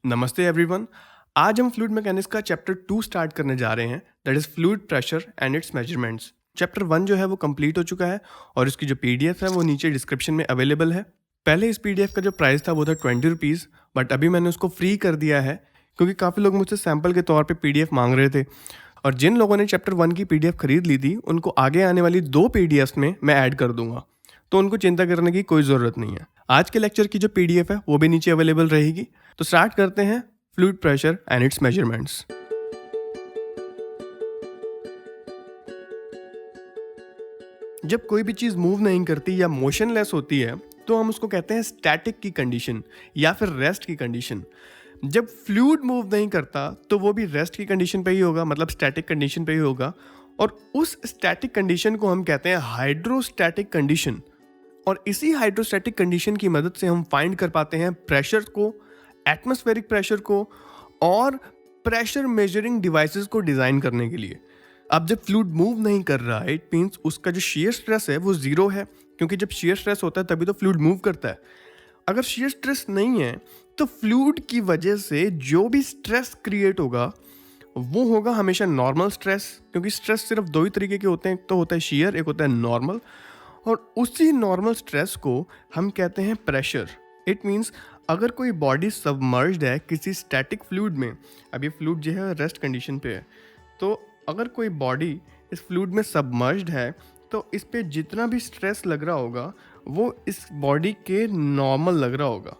नमस्ते एवरीवन। आज हम फ्लूइड मैकेनिक्स का चैप्टर 2 स्टार्ट करने जा रहे हैं, that is fluid pressure and it's measurements. Chapter 1 जो है वो कंप्लीट हो चुका है और इसकी जो पीडीएफ है वो नीचे डिस्क्रिप्शन में अवेलेबल है। पहले इस पीडीएफ का जो प्राइस था वो था 20 रुपीज़, बट अभी मैंने उसको फ्री कर दिया है क्योंकि काफ़ी लोग मुझसे सैम्पल के तौर पे पीडीएफ मांग रहे थे। और जिन लोगों ने चैप्टर 1 की पीडीएफ खरीद ली थी उनको आगे आने वाली 2 पीडीएफ्स में मैं ऐड कर दूंगा, तो उनको चिंता करने की कोई ज़रूरत नहीं है। आज के लेक्चर की जो पीडीएफ है वो भी नीचे अवेलेबल रहेगी। तो स्टार्ट करते हैं fluid pressure and it's measurements. जब कोई भी चीज़ मूव नहीं करती या मोशनलेस होती है तो हम उसको कहते हैं स्टैटिक की कंडीशन या फिर रेस्ट की कंडीशन। जब फ्लूइड मूव नहीं करता तो वो भी रेस्ट की कंडीशन पे ही होगा, मतलब स्टैटिक कंडीशन पे ही होगा। और उस स्टैटिक कंडीशन को हम कहते हैं हाइड्रोस्टैटिक कंडीशन। और इसी हाइड्रोस्टैटिक कंडीशन की मदद से हम फाइंड कर पाते हैं प्रेशर को, एटमॉस्फेरिक प्रेशर को और प्रेशर मेजरिंग डिवाइसेस को डिज़ाइन करने के लिए। अब जब फ्लूइड मूव नहीं कर रहा है, इट मीन्स उसका जो शियर स्ट्रेस है वो ज़ीरो है, क्योंकि जब शियर स्ट्रेस होता है तभी तो फ्लूइड मूव करता है। अगर शियर स्ट्रेस नहीं है तो फ्लूइड की वजह से जो भी स्ट्रेस क्रिएट होगा वो होगा हमेशा नॉर्मल स्ट्रेस, क्योंकि स्ट्रेस सिर्फ दो ही तरीके के होते हैं, एक तो होता है शियर, एक होता है नॉर्मल। और उसी नॉर्मल स्ट्रेस को हम कहते हैं प्रेशर। इट मीन्स अगर कोई बॉडी सबमर्ज्ड है किसी स्टैटिक फ्लूइड में, अभी फ्लूइड जो है रेस्ट कंडीशन पे है, तो अगर कोई बॉडी इस फ्लूइड में सबमर्ज्ड है तो इस पे जितना भी स्ट्रेस लग रहा होगा वो इस बॉडी के नॉर्मल लग रहा होगा।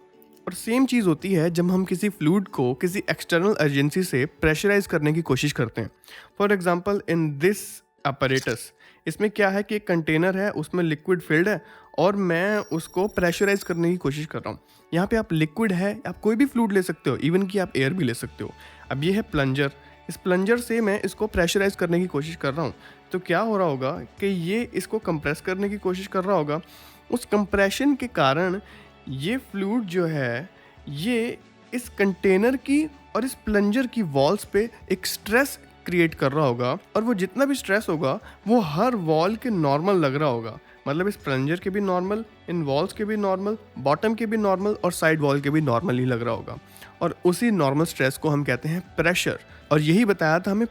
और सेम चीज़ होती है जब हम किसी फ्लूइड को किसी एक्सटर्नल एजेंसी से प्रेशराइज करने की कोशिश करते हैं। For example in this apparatus, इसमें क्या है कि एक कंटेनर है, उसमें लिक्विड फिल्ड है और मैं उसको प्रेशराइज करने की कोशिश कर रहा हूँ। यहाँ पे आप लिक्विड है, आप कोई भी फ्लूइड ले सकते हो, इवन कि आप एयर भी ले सकते हो। अब ये है प्लंजर, इस प्लंजर से मैं इसको प्रेशराइज करने की कोशिश कर रहा हूँ। तो क्या हो रहा होगा कि ये इसको कंप्रेस करने की कोशिश कर रहा होगा। उस कंप्रेशन के कारण ये फ्लूइड जो है ये इस कंटेनर की और इस प्लंजर की वॉल्स पे एक स्ट्रेस क्रिएट कर रहा होगा, और वो जितना भी स्ट्रेस होगा वो हर वॉल के नॉर्मल लग रहा होगा। मतलब इस प्लंजर के भी नॉर्मल, इन वॉल्स के भी नॉर्मल, बॉटम के भी नॉर्मल और साइड वॉल के भी नॉर्मल ही लग रहा होगा। और उसी नॉर्मल स्ट्रेस को हम कहते हैं प्रेशर। और यही बताया था हमें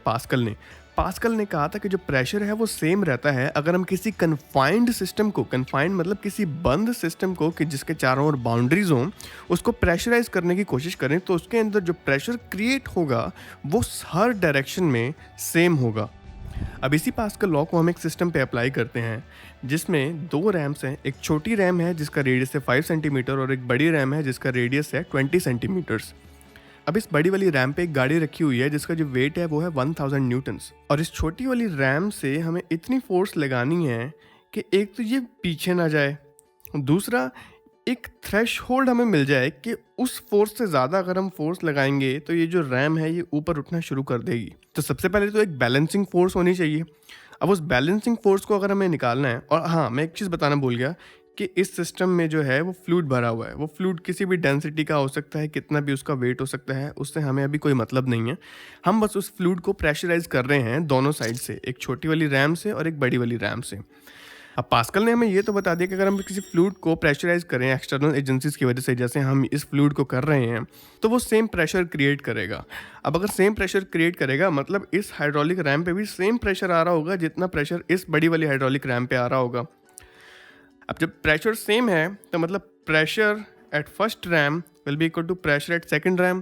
पास्कल ने कहा था कि जो प्रेशर है वो सेम रहता है अगर हम किसी कन्फाइंड सिस्टम को, कन्फाइंड मतलब किसी बंद सिस्टम को कि जिसके चारों ओर बाउंड्रीज हों, उसको प्रेशराइज करने की कोशिश करें तो उसके अंदर जो प्रेशर क्रिएट होगा वो हर डायरेक्शन में सेम होगा। अब इसी पास्कल लॉ को हम एक सिस्टम पे अप्लाई करते हैं जिसमें दो रैम्स हैं। एक छोटी रैम है जिसका रेडियस है 5 सेंटीमीटर और एक बड़ी रैम है जिसका रेडियस है 20 सेंटीमीटर्स। अब इस बड़ी वाली रैम पे एक गाड़ी रखी हुई है जिसका जो वेट है वो है 1000 न्यूटन्स। और इस छोटी वाली रैम से हमें इतनी फोर्स लगानी है कि एक तो ये पीछे ना जाए, दूसरा एक थ्रेशहोल्ड हमें मिल जाए कि उस फोर्स से ज़्यादा अगर हम फोर्स लगाएंगे तो ये जो रैम है ये ऊपर उठना शुरू कर देगी। तो सबसे पहले तो एक बैलेंसिंग फोर्स होनी चाहिए। अब उस बैलेंसिंग फोर्स को अगर हमें निकालना है, और हाँ मैं एक चीज़ बताना भूल गया कि इस सिस्टम में जो है वो फ्लूइड भरा हुआ है। वो फ्लूइड किसी भी डेंसिटी का हो सकता है, कितना भी उसका वेट हो सकता है, उससे हमें अभी कोई मतलब नहीं है। हम बस उस फ्लूइड को प्रेशराइज कर रहे हैं दोनों साइड से, एक छोटी वाली रैम से और एक बड़ी वाली रैम से। अब पास्कल ने हमें ये तो बता दिया कि अगर हम किसी फ्लूइड को प्रेशराइज करें एक्सटर्नल एजेंसीज की वजह से, जैसे हम इस फ्लूइड को कर रहे हैं, तो वो सेम प्रेशर क्रिएट करेगा। अब अगर सेम प्रेशर क्रिएट करेगा मतलब इस हाइड्रोलिक रैम पे भी सेम प्रेशर आ रहा होगा जितना प्रेशर इस बड़ी वाली हाइड्रोलिक रैम पे आ रहा होगा। अब जब प्रेशर सेम है तो मतलब pressure at first ram will be equal to pressure at second ram.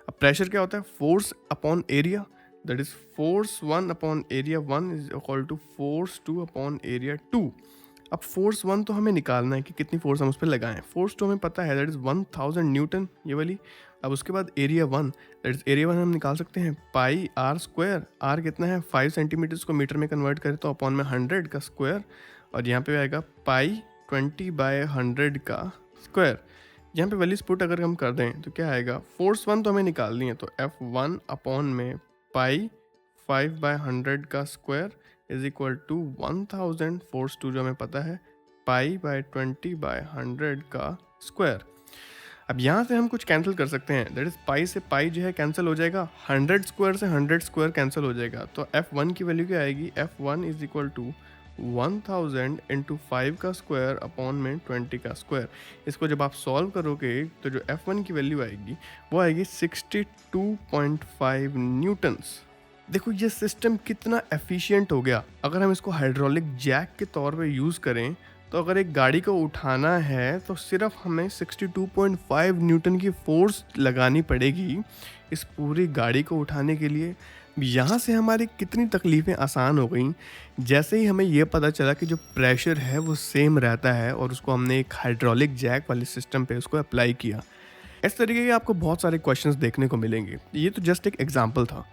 अब प्रेशर क्या होता है? Force upon area, that is force 1 upon area 1 is equal to force 2 upon area 2। अब फोर्स 1 तो हमें निकालना है कि कितनी फोर्स हम उस पर लगाएं। फोर्स 2 हमें पता है, दैट इज 1000 न्यूटन, ये वाली। अब उसके बाद एरिया 1, दैट इज एरिया 1 हम निकाल सकते हैं पाई आर स्क्वायर। आर कितना है? 5 सेंटीमीटर्स को मीटर में कन्वर्ट करें तो अपॉन में 100 का स्क्वायर, और यहाँ पे आएगा पाई 20/100 का स्क्वायर। यहाँ पे वैल्यूज पुट अगर हम कर दें तो क्या आएगा? फोर्स 1 तो हमें निकालनी है, तो F1 अपॉन में पाई 5/100 का square is equal to 1000। Force 2 जो हमें पता है पाई बाय 20/100 का स्क्वायर। अब यहाँ से हम कुछ कैंसिल कर सकते हैं, दैट इज पाई से पाई जो है कैंसिल हो जाएगा, 100 स्क्वायर से 100 स्क्वायर कैंसिल हो जाएगा। तो F1 की वैल्यू क्या आएगी? F1 is equal to 1000 into 5 का स्क्वायर अपॉन में 20 का स्क्वायर। इसको जब आप सॉल्व करोगे तो जो F1 की वैल्यू आएगी वो आएगी 62.5 न्यूटन्स। देखो ये सिस्टम कितना एफिशिएंट हो गया। अगर हम इसको हाइड्रोलिक जैक के तौर पे यूज़ करें तो अगर एक गाड़ी को उठाना है तो सिर्फ हमें 62.5 न्यूटन की फोर्स लगानी पड़ेगी इस पूरी गाड़ी को उठाने के लिए। यहाँ से हमारी कितनी तकलीफ़ें आसान हो गई जैसे ही हमें ये पता चला कि जो प्रेशर है वो सेम रहता है और उसको हमने एक हाइड्रोलिक जैक वाले सिस्टम पे उसको अप्लाई किया। इस तरीके के आपको बहुत सारे क्वेश्चंस देखने को मिलेंगे। ये तो जस्ट एक एग्जांपल था।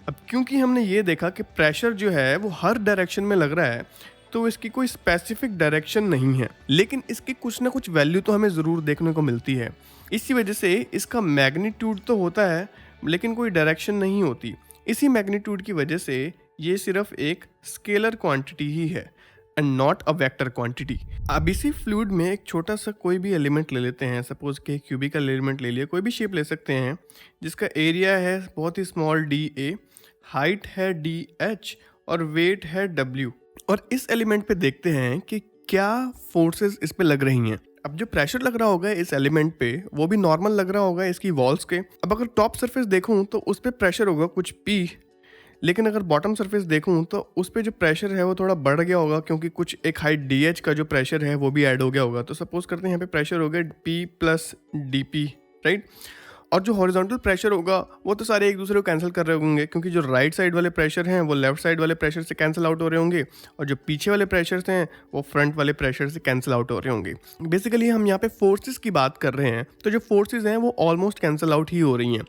अब क्योंकि हमने ये देखा कि प्रेशर जो है वो हर डायरेक्शन में लग रहा है तो इसकी कोई स्पेसिफिक डायरेक्शन नहीं है, लेकिन इसकी कुछ ना कुछ वैल्यू तो हमें ज़रूर देखने को मिलती है। इसी वजह से इसका मैग्नीट्यूड तो होता है लेकिन कोई डायरेक्शन नहीं होती। इसी मैग्नीट्यूड की वजह से ये सिर्फ एक स्केलर क्वांटिटी ही है and not a vector quantity. अब इसी फ्लूइड में एक छोटा सा कोई भी एलिमेंट ले लेते हैं, सपोज कि क्यूबिकल एलिमेंट ले लिया, कोई भी शेप ले सकते हैं जिसका एरिया है बहुत ही स्मॉल DA, हाइट है DH और वेट है W। और इस एलिमेंट पे देखते हैं कि क्या फोर्सेस इस पे लग रही हैं। अब जो प्रेशर लग रहा होगा इस एलिमेंट पे वो भी नॉर्मल लग रहा होगा इसकी वॉल्स के। अब अगर टॉप सरफेस देखूं तो उस पे प्रेशर होगा कुछ P, लेकिन अगर बॉटम सरफेस देखूं तो उस पे जो प्रेशर है वो थोड़ा बढ़ गया होगा क्योंकि कुछ एक हाइट DH का जो प्रेशर है वो भी ऐड हो गया होगा। तो सपोज करते हैं यहाँ पे प्रेशर हो गया P प्लस DP, राइट। और जो हॉरिजॉन्टल प्रेशर होगा वो तो सारे एक दूसरे को कैंसिल कर रहे होंगे क्योंकि जो राइट साइड वाले प्रेशर हैं वो लेफ्ट साइड वाले प्रेशर से कैंसिल आउट हो रहे होंगे और जो पीछे वाले प्रेशर्स हैं वो फ्रंट वाले प्रेशर से कैंसिल आउट हो रहे होंगे। बेसिकली हम यहाँ पे फोर्सेस की बात कर रहे हैं तो जो फोर्सेस हैं वो ऑलमोस्ट कैंसिल आउट ही हो रही हैं।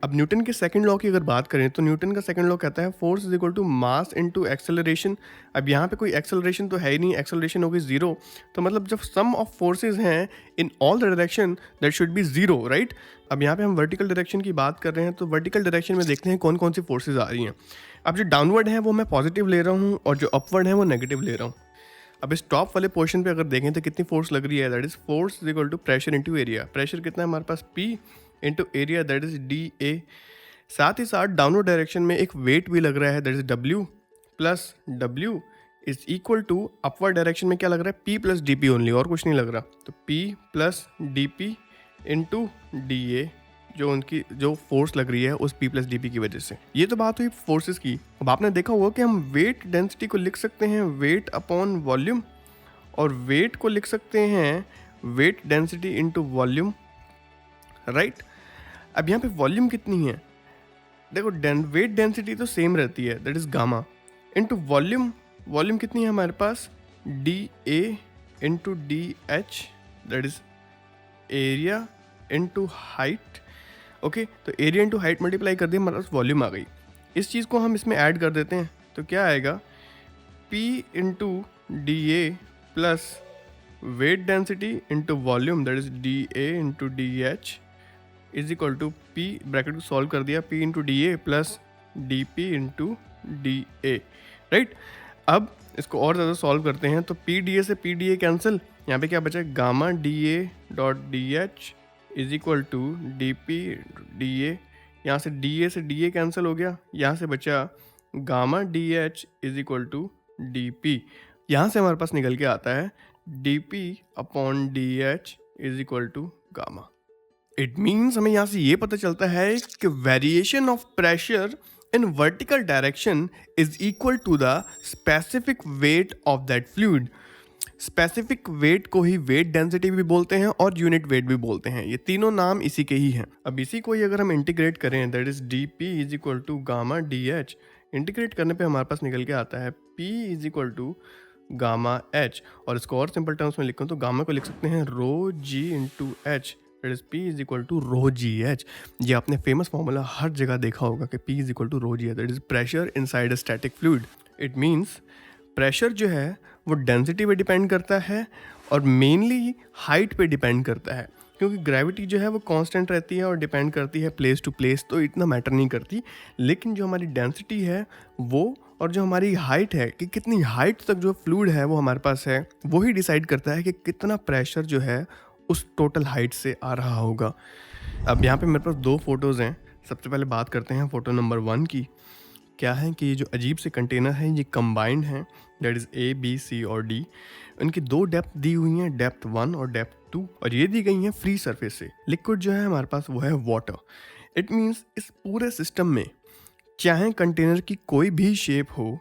अब न्यूटन के सेकंड लॉ की अगर बात करें तो न्यूटन का सेकंड लॉ कहता है force is equal to mass into acceleration. अब यहाँ पे कोई एक्सेलरेशन तो है ही नहीं, एक्सेलरेशन होगी जीरो। तो मतलब जब सम ऑफ फोर्सेस हैं in all the direction that should be zero, right. अब यहाँ पे हम वर्टिकल डायरेक्शन की बात कर रहे हैं तो वर्टिकल डायरेक्शन में देखते हैं कौन कौन सी फोर्सेज आ रही हैं। अब जो डाउनवर्ड है वो मैं पॉजिटिव ले रहा हूँ और जो अपवर्ड है वो नेगेटिव ले रहा हूँ। अब इस टॉप वाले पोर्शन पे अगर देखें तो कितनी फोर्स लग रही है, that is force is equal to pressure into area. Pressure कितना है हमारे पास P into area, that is DA। साथ ही साथ डाउनवर्ड डायरेक्शन में एक वेट भी लग रहा है, that is W plus W is equal to upward direction में क्या लग रहा है P प्लस DP ओनली, और कुछ नहीं लग रहा। तो P plus DP into DA जो उनकी जो फोर्स लग रही है उस P प्लस DP की वजह से। ये तो बात हुई फोर्सेस की। अब आपने देखा होगा कि हम वेट डेंसिटी को लिख सकते हैं वेट अपॉन वॉल्यूम और वेट को लिख सकते हैं wait density into volume, right. अब यहाँ पे वॉल्यूम कितनी है, देखो वेट डेंसिटी तो सेम रहती है, that is gamma into volume. Volume कितनी है हमारे पास DA into DH, that is area into height. Okay, तो एरिया इंटू हाइट मल्टीप्लाई कर दिया, हमारे पास वॉल्यूम आ गई। इस चीज़ को हम इसमें ऐड कर देते हैं तो क्या आएगा P into DA plus weight density into volume, that is DA into DH is equal to P, bracket को सॉल्व कर दिया, P into DA plus DP into DA, right. अब इसको और ज़्यादा सॉल्व करते हैं तो PDA से PDA कैंसिल, यहाँ पे क्या बचा gamma DA dot DH is equal to DP DA। यहाँ से DA से DA कैंसिल हो गया, यहाँ से बचा gamma DH is equal to DP। यहाँ से हमारे पास निकल के आता है DP upon DH is equal to gamma. It means हमें यहाँ से ये पता चलता है कि variation of pressure in vertical direction is equal to the specific weight of that fluid. Specific weight को ही वेट डेंसिटी भी बोलते हैं और यूनिट वेट भी बोलते हैं, ये तीनों नाम इसी के ही हैं। अब इसी को ही अगर हम इंटीग्रेट करें that is DP is equal to gamma DH, integrate करने पे हमारे पास निकल के आता है P is equal to gamma H। और इसको और सिंपल टर्म्स में लिखूँ तो गामा को लिख सकते हैं rho G into H, that is P is equal to rho GH। ये आपने फेमस फॉर्मूला हर जगह देखा होगा कि P is equal to rho GH, that is pressure inside a static fluid. It means pressure जो है वो डेंसिटी पे डिपेंड करता है और मेनली हाइट पे डिपेंड करता है, क्योंकि ग्रेविटी जो है वो कांस्टेंट रहती है और डिपेंड करती है प्लेस टू प्लेस, तो इतना मैटर नहीं करती। लेकिन जो हमारी डेंसिटी है वो और जो हमारी हाइट है कि कितनी हाइट तक जो फ्लूइड है वो हमारे पास है, वो ही डिसाइड करता है कि कितना प्रेशर जो है उस टोटल हाइट से आ रहा होगा। अब यहाँ पे मेरे पास दो फोटोज़ हैं। सबसे पहले बात करते हैं फ़ोटो नंबर 1 की क्या है कि ये जो अजीब से कंटेनर हैं ये कंबाइंड हैं, that is A B C और डी। इनकी दो डेप्थ दी हुई हैं, डेप्थ 1 और डेप्थ 2, और ये दी गई हैं फ्री सरफेस से। लिक्विड जो है हमारे पास वो है वाटर। इट मीन्स इस पूरे सिस्टम में चाहे कंटेनर की कोई भी शेप हो,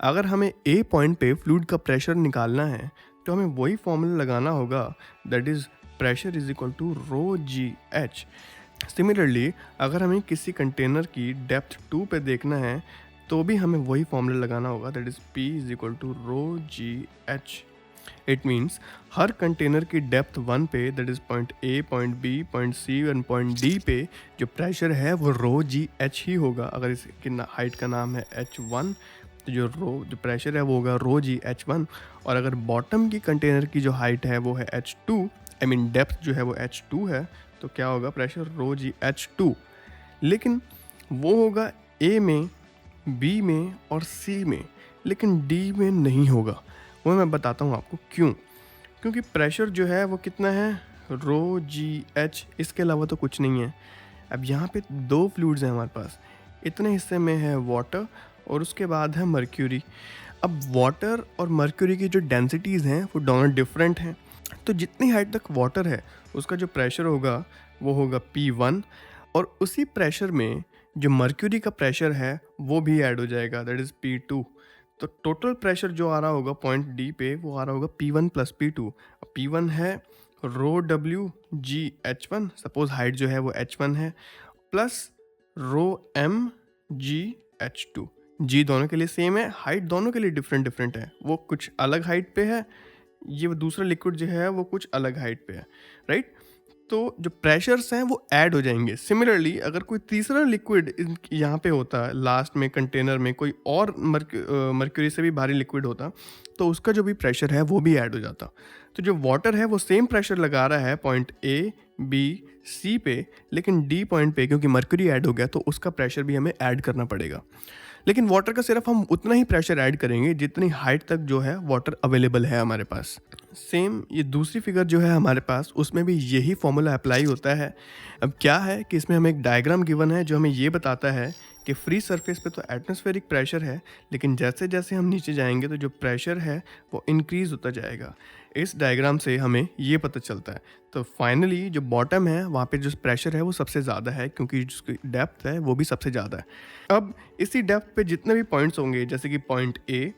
अगर हमें ए पॉइंट पे फ्लूइड का प्रेशर निकालना है तो हमें वही फॉर्मूला लगाना होगा, that is pressure is equal to rho G H. Similarly अगर हमें किसी कंटेनर की डेप्थ 2 पे देखना है तो भी हमें वही फॉर्मूला लगाना होगा, that is P is equal to rho G H. It means हर कंटेनर की डेप्थ 1 पे, that is point A, point B, point C और पॉइंट डी पे जो प्रेशर है वो रो जी एच ही होगा। अगर इसकी हाइट का नाम है H1 तो जो प्रेशर है वो होगा रो जी H1। और अगर बॉटम की कंटेनर की जो हाइट है वो है H2, आई मीन डेप्थ जो है वो H2 है, तो क्या होगा प्रेशर रो जी H2। लेकिन वो होगा ए में, बी में और सी में, लेकिन डी में नहीं होगा। वो मैं बताता हूँ आपको क्यों। क्योंकि प्रेशर जो है वो कितना है, रो जी एच, इसके अलावा तो कुछ नहीं है। अब यहाँ पे दो फ्लूइड्स हैं हमारे पास, इतने हिस्से में है वाटर और उसके बाद है मर्क्यूरी। अब वाटर और मर्क्यूरी की जो डेंसिटीज़ हैं वो दोनों डिफरेंट हैं, तो जितनी हाइट तक वाटर है उसका जो प्रेशर होगा वो होगा P1, और उसी प्रेशर में जो मर्क्यूरी का प्रेशर है वो भी ऐड हो जाएगा, दैट इज़ P2। तो टोटल प्रेशर जो आ रहा होगा पॉइंट डी पे वो आ रहा होगा P1 प्लस P2। P1 है rho W G H1, suppose height जो है वो H1 है, प्लस रो एम जी H2। जी दोनों के लिए सेम है, हाइट दोनों के लिए डिफरेंट है। वो कुछ अलग हाइट पे है, ये दूसरा लिक्विड जो है वो कुछ अलग हाइट पे है, राइट। तो जो प्रेशर्स हैं वो ऐड हो जाएंगे। सिमिलरली अगर कोई तीसरा लिक्विड यहाँ पे होता लास्ट में कंटेनर में, कोई और मर्क्यूरी से भी भारी लिक्विड होता, तो उसका जो भी प्रेशर है वो भी ऐड हो जाता। तो जो वाटर है वो सेम प्रेशर लगा रहा है पॉइंट ए बी सी पे, लेकिन डी पॉइंट पे क्योंकि मर्क्यूरी ऐड हो गया तो उसका प्रेशर भी हमें ऐड करना पड़ेगा। लेकिन वाटर का सिर्फ हम उतना ही प्रेशर ऐड करेंगे जितनी हाइट तक जो है वाटर अवेलेबल है हमारे पास। सेम ये दूसरी फिगर जो है हमारे पास, उसमें भी यही फॉर्मूला अप्लाई होता है। अब क्या है कि इसमें हमें एक डायग्राम गिवन है जो हमें ये बताता है कि फ्री सरफेस पे तो एटमॉस्फेरिक प्रेशर है, लेकिन जैसे जैसे हम नीचे जाएंगे तो जो प्रेशर है वो इंक्रीज़ होता जाएगा। इस डायग्राम से हमें ये पता चलता है। तो फाइनली जो बॉटम है वहाँ पे जो प्रेशर है वो सबसे ज़्यादा है, क्योंकि जिसकी डेप्थ है वो भी सबसे ज़्यादा है। अब इसी डेप्थ पे जितने भी पॉइंट्स होंगे, जैसे कि point A,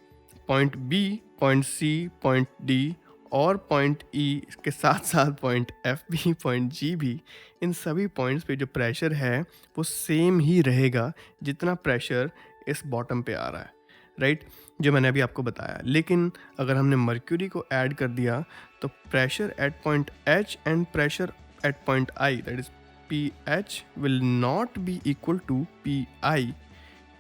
point B, point C, point D और पॉइंट ई के साथ साथ पॉइंट एफ भी, पॉइंट जी भी, इन सभी पॉइंट्स पे जो प्रेशर है वो सेम ही रहेगा जितना प्रेशर इस बॉटम पे आ रहा है, राइट, जो मैंने अभी आपको बताया। लेकिन अगर हमने मर्क्यूरी को ऐड कर दिया तो pressure at point H and pressure at point I, that is P H, will not be equal to P I,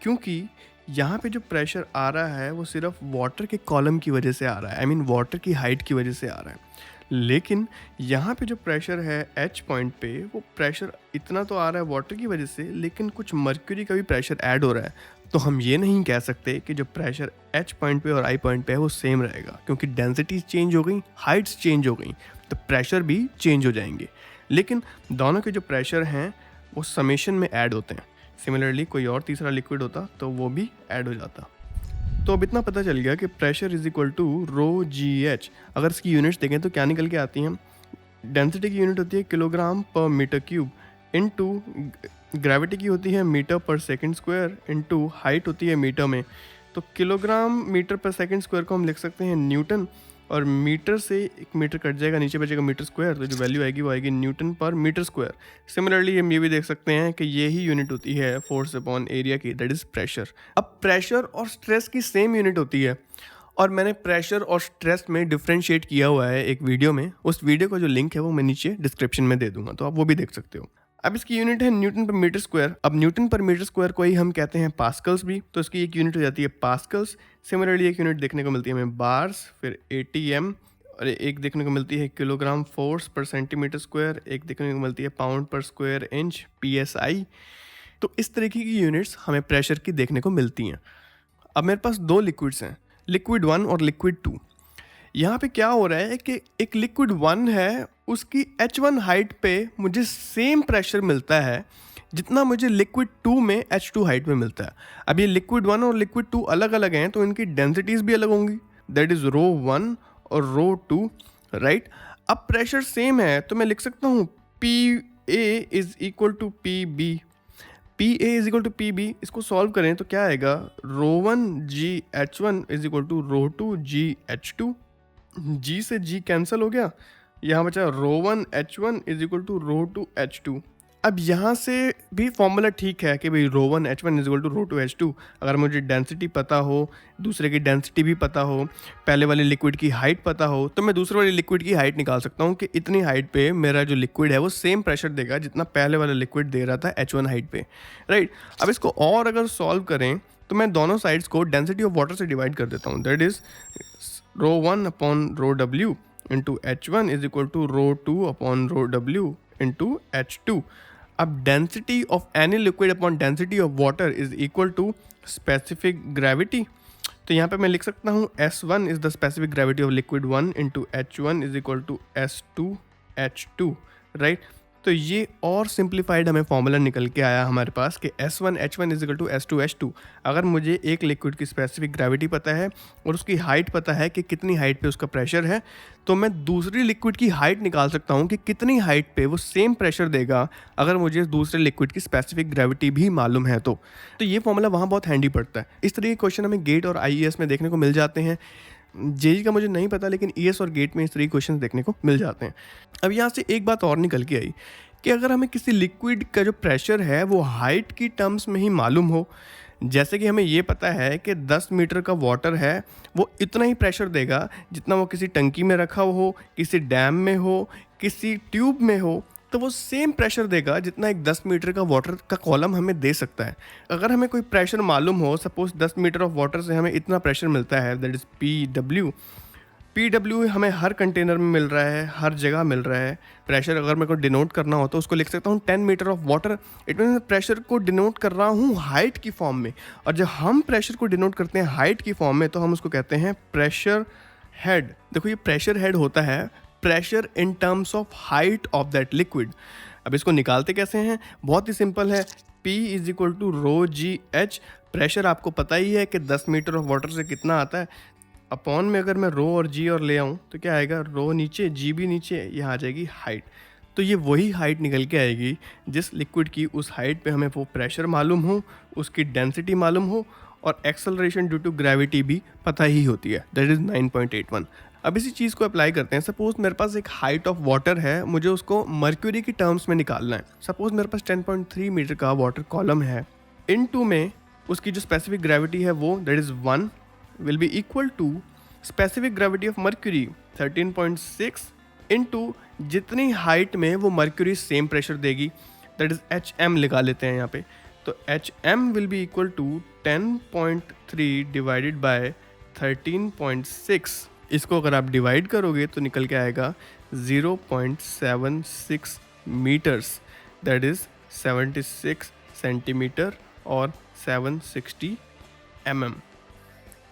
क्योंकि यहाँ पे जो प्रेशर आ रहा है वो सिर्फ वाटर के कॉलम की वजह से आ रहा है, आई मीन वाटर की हाइट की वजह से आ रहा है। लेकिन यहाँ पे जो प्रेशर है एच पॉइंट पे, वो प्रेशर इतना तो आ रहा है वाटर की वजह से, लेकिन कुछ मर्क्यूरी का भी प्रेशर ऐड हो रहा है। तो हम ये नहीं कह सकते कि जो प्रेशर एच पॉइंट पे और आई पॉइंट पे है वो सेम रहेगा, क्योंकि डेंसिटीज चेंज हो गई, हाइट्स चेंज हो गई, तो प्रेशर भी चेंज हो जाएंगे। लेकिन दोनों के जो प्रेशर हैं वो समेशन में ऐड होते हैं। सिमिलरली कोई और तीसरा लिक्विड होता तो वो भी ऐड हो जाता। तो अब इतना पता चल गया कि pressure is equal to rho G H. अगर इसकी यूनिट्स देखें तो क्या निकल के आती हैं, डेंसिटी की यूनिट होती है किलोग्राम पर मीटर क्यूब, इनटू ग्रेविटी की होती है मीटर पर सेकंड स्क्वायर, इनटू हाइट होती है मीटर में। तो किलोग्राम मीटर पर सेकंड स्क्वायर को हम लिख सकते हैं न्यूटन, और मीटर से एक मीटर कट जाएगा, नीचे बचेगा मीटर स्क्वायर, तो जो वैल्यू आएगी वो आएगी न्यूटन पर मीटर स्क्वायर। सिमिलरली हम ये भी देख सकते हैं कि ये ही यूनिट होती है फोर्स अपॉन एरिया की, दैट इज़ प्रेशर। अब प्रेशर और स्ट्रेस की सेम यूनिट होती है, और मैंने प्रेशर और स्ट्रेस में डिफ्रेंशिएट किया हुआ है एक वीडियो में। उस वीडियो का जो लिंक है वो मैं नीचे डिस्क्रिप्शन में दे दूंगा, तो आप वो भी देख सकते हो। अब इसकी यूनिट है न्यूटन पर मीटर स्क्वायर। अब न्यूटन पर मीटर स्क्वायर को ही हम कहते हैं पास्कल्स भी, तो इसकी एक यूनिट हो जाती है पास्कल्स। सिमिलरली एक यूनिट देखने को मिलती है हमें बार्स, फिर ATM, और एक देखने को मिलती है किलोग्राम फोर्स पर सेंटीमीटर स्क्वायर, एक देखने को मिलती है पाउंड पर स्क्वायर इंच PSI। तो इस तरीके की यूनिट्स हमें प्रेशर की देखने को मिलती हैं। अब मेरे पास दो लिक्विड्स हैं, लिक्विड 1 और लिक्विड 2। यहाँ पे क्या हो रहा है कि एक लिक्विड 1 है, उसकी H1 हाइट पे मुझे सेम प्रेशर मिलता है जितना मुझे लिक्विड 2 में H2 हाइट में मिलता है। अब ये लिक्विड 1 और लिक्विड 2 अलग अलग हैं तो इनकी डेंसिटीज भी अलग होंगी, दैट इज रो 1 और रो 2, राइट। अब प्रेशर सेम है तो मैं लिख सकता हूँ PA is equal to PB। PA is equal to PB, इसको सॉल्व करें तो क्या आएगा, rho 1 GH1 is equal to rho 2 GH2। G से G कैंसिल हो गया, यहाँ बचा rho 1 H1 is equal to rho 2 H2। अब यहाँ से भी फॉर्मूला ठीक है कि भाई rho 1 H1 is equal to rho 2 H2। अगर मुझे डेंसिटी पता हो, दूसरे की डेंसिटी भी पता हो, पहले वाले लिक्विड की हाइट पता हो, तो मैं दूसरे वाले लिक्विड की हाइट निकाल सकता हूँ कि इतनी हाइट पे मेरा जो लिक्विड है वो सेम प्रेशर देगा जितना पहले वाला लिक्विड दे रहा था H1 हाइट पे, राइट। अब इसको और अगर सॉल्व करें तो मैं दोनों साइड्स को डेंसिटी ऑफ वाटर से डिवाइड कर देता हूँ, that is rho 1 upon rho W into H1 is equal to rho 2 upon rho W into H2। अब density of any liquid upon density of water is equal to specific gravity. तो यहाँ पे मैं लिख सकता हूँ S1 is the specific gravity of liquid 1 into H1 is equal to S2 H2, right. तो ये और सिंप्लीफाइड हमें फॉर्मूला निकल के आया हमारे पास कि S1 H1 is equal to S2 H2। अगर मुझे एक लिक्विड की स्पेसिफिक ग्रेविटी पता है और उसकी हाइट पता है कि कितनी हाइट पे उसका प्रेशर है, तो मैं दूसरी लिक्विड की हाइट निकाल सकता हूँ कि कितनी हाइट पे वो सेम प्रेशर देगा अगर मुझे दूसरे लिक्विड की स्पेसिफिक ग्रेविटी भी मालूम है तो ये फॉर्मूला वहाँ बहुत हैंडी पड़ता है। इस तरह के क्वेश्चन हमें गेट और IES में देखने को मिल जाते हैं। जेई का मुझे नहीं पता, लेकिन ES और गेट में इस तरह के क्वेश्चन देखने को मिल जाते हैं। अब यहाँ से एक बात और निकल के आई कि अगर हमें किसी लिक्विड का जो प्रेशर है वो हाइट की टर्म्स में ही मालूम हो, जैसे कि हमें ये पता है कि 10 मीटर का वाटर है वो इतना ही प्रेशर देगा जितना वो किसी टंकी में रखा हो, किसी डैम में हो, किसी ट्यूब में हो, तो वो सेम प्रेशर देगा जितना एक 10 मीटर का वाटर का कॉलम हमें दे सकता है। अगर हमें कोई प्रेशर मालूम हो, सपोज 10 मीटर ऑफ वाटर से हमें इतना प्रेशर मिलता है, दैट इज़ PW हमें हर कंटेनर में मिल रहा है, हर जगह मिल रहा है प्रेशर। अगर मेरे को डिनोट करना हो तो उसको लिख सकता हूँ 10 meter of water. It mean प्रेशर को डिनोट कर रहा हूँ हाइट की फॉर्म में, और जब हम प्रेशर को डिनोट करते हैं हाइट की फॉर्म में तो हम उसको कहते हैं प्रेशर हेड। देखो ये प्रेशर हेड होता है pressure in terms of height of that liquid. अब इसको निकालते कैसे हैं, बहुत ही सिंपल है, P is equal to rho GH। Pressure आपको पता ही है कि 10 मीटर ऑफ वाटर से कितना आता है, अपॉन में अगर मैं रो और G और ले आऊँ तो क्या आएगा, रो नीचे G भी नीचे, यहाँ आ जाएगी हाइट। तो ये वही हाइट निकल के आएगी जिस लिक्विड की उस हाइट पे हमें वो प्रेशर मालूम हो, उसकी डेंसिटी मालूम हो और एक्सेलरेशन ड्यू टू ग्रेविटी भी पता ही होती है, दैट इज़ 9.81। अब इसी चीज़ को अप्लाई करते हैं। सपोज मेरे पास एक हाइट ऑफ वाटर है, मुझे उसको मर्क्यूरी की टर्म्स में निकालना है। सपोज मेरे पास 10.3 मीटर का वाटर कॉलम है, इनटू में उसकी जो स्पेसिफिक ग्रेविटी है वो that is 1 will be equal to specific gravity of mercury 13.6 into जितनी हाइट में वो मर्क्यूरी सेम प्रेशर देगी, दैट इज HM लिखा लेते हैं यहाँ पे। तो HM will be equal to 10.3 divided by 13.6। इसको अगर आप डिवाइड करोगे तो निकल के आएगा 0.76 मीटर्स, दैट इज 76 सेंटीमीटर और 760 mm।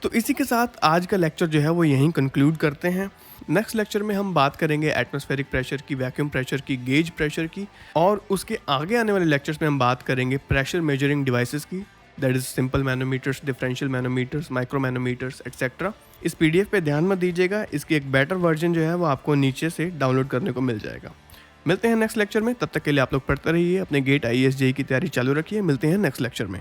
तो इसी के साथ आज का लेक्चर जो है वो यहीं कंक्लूड करते हैं। नेक्स्ट लेक्चर में हम बात करेंगे एटमॉस्फेरिक प्रेशर की, वैक्यूम प्रेशर की, गेज प्रेशर की, और उसके आगे आने वाले लेक्चर्स में हम बात करेंगे प्रेशर मेजरिंग डिवाइसेस की, that is simple manometers, differential manometers, micro manometers etcetera. इस PDF पे ध्यान मत दीजिएगा, इसकी एक बेटर वर्जन जो है वो आपको नीचे से डाउनलोड करने को मिल जाएगा। मिलते हैं नेक्स्ट लेक्चर में, तब तक के लिए आप लोग पढ़ते रहिए, अपने गेट IES JEE की तैयारी चालू रखिए। मिलते हैं नेक्स्ट लेक्चर में।